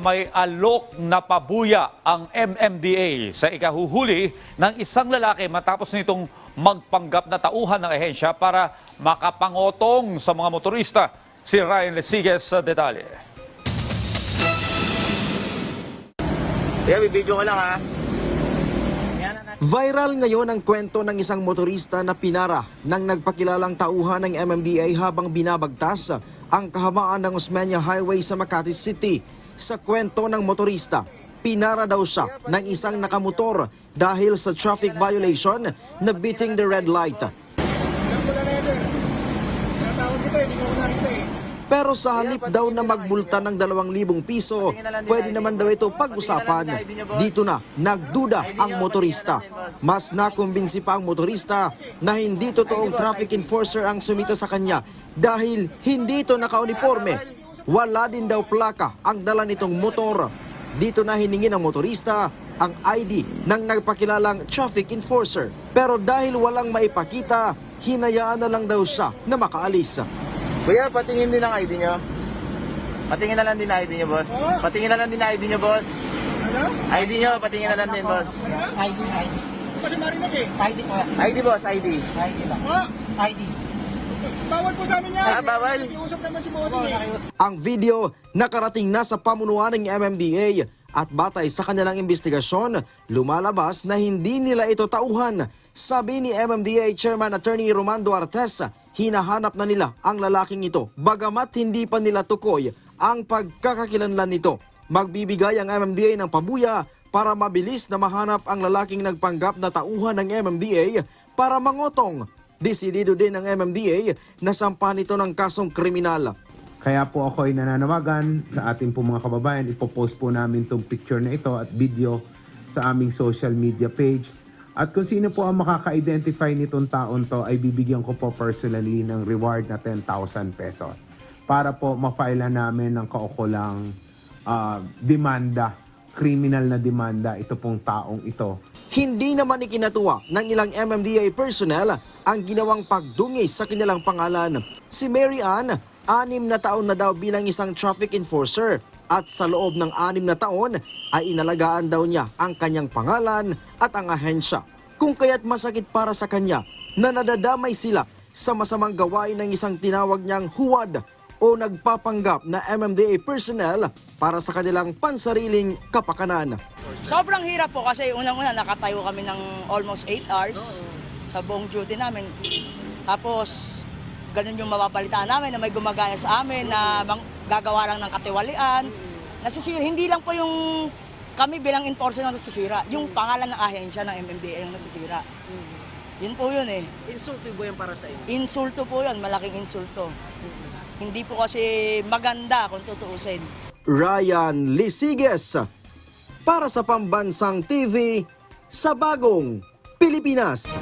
may alok na pabuya ang MMDA sa ikahuhuli ng isang lalaki matapos nitong magpanggap na tauhan ng ahensya para makapangotong sa mga motorista. Si Ryan Lesiges sa detalye. Bibidyo ko lang ha. Viral ngayon ang kwento ng isang motorista na pinara ng nagpakilalang tauhan ng MMDA habang binabagtas ang kahabaan ng Osmeña Highway sa Makati City. Sa kwento ng motorista, pinara daw siya ng isang nakamotor dahil sa traffic violation na beating the red light. Pero sa halip daw na magmulta ng 2,000 piso, pwede naman daw ito pag-usapan. Dito na nagduda ang motorista. Mas nakumbinsi pa ang motorista na hindi totoong traffic enforcer ang sumita sa kanya dahil hindi ito naka-uniforme. Wala din daw plaka ang dala nitong motor. Dito na hiningi ng motorista ang ID ng nagpakilalang traffic enforcer. Pero dahil walang maipakita, hinayaan na lang daw siya na makaalis. Kuya, patingin din ang ID nyo. Patingin na lang din ang ID nyo, boss. Patingin na lang din ang ID nyo, boss. Ano? ID nyo, patingin na lang din, boss. ID. Kasi marinig eh. ID ko. ID, boss, ID. ID lang. ID. Bawal po sa amin yan. Bawal. Iusap naman si bossing eh. Ang video nakarating na sa pamunuan ng MMDA at batay sa kanilang investigasyon, lumalabas na hindi nila ito tauhan. Sabi ni MMDA Chairman Attorney Romando Artes, hinahanap na nila ang lalaking ito bagamat hindi pa nila tukoy ang pagkakakilanlan nito. Magbibigay ang MMDA ng pabuya para mabilis na mahanap ang lalaking nagpanggap na tauhan ng MMDA para mangotong. Desidido din ng MMDA na sampahan ito ng kasong kriminal. Kaya po ako ay nananawagan sa ating po mga kababayan. Ipopost po namin itong picture na ito at video sa aming social media page. At kung sino po ang makaka-identify nitong taon to ay bibigyan ko po personally ng reward na 10,000 pesos para po ma-file namin ng kaukulang demanda, criminal na demanda ito pong taong ito. Hindi naman ikinatuwa ng ilang MMDA personnel ang ginawang pagdungis sa kanilang pangalan. Si Mary Ann, 6 na taon na daw bilang isang traffic enforcer at sa loob ng 6 na taon ay inalagaan daw niya ang kanyang pangalan at ang ahensya. Kung kaya't masakit para sa kanya na nadadamay sila sa masamang gawain ng isang tinawag niyang huwad o nagpapanggap na MMDA personnel para sa kanilang pansariling kapakanan. Sobrang hirap po kasi unang-una nakatayo kami ng almost 8 hours sa buong duty namin. Tapos ganun yung mapapalitaan namin na may gumagaya sa amin na gagawa lang ng katiwalian. Nasisira, hindi lang po yung kami bilang enforcer na nasisira, yung pangalan ng ahensya ng MMDA yung nasisira. Yun po yun eh. Insulto ba yan para sa inyo? Insulto po yun, malaking insulto. Hindi po kasi maganda kung tutuusin. Ryan Lesiges para sa Pambansang TV sa Bagong Pilipinas.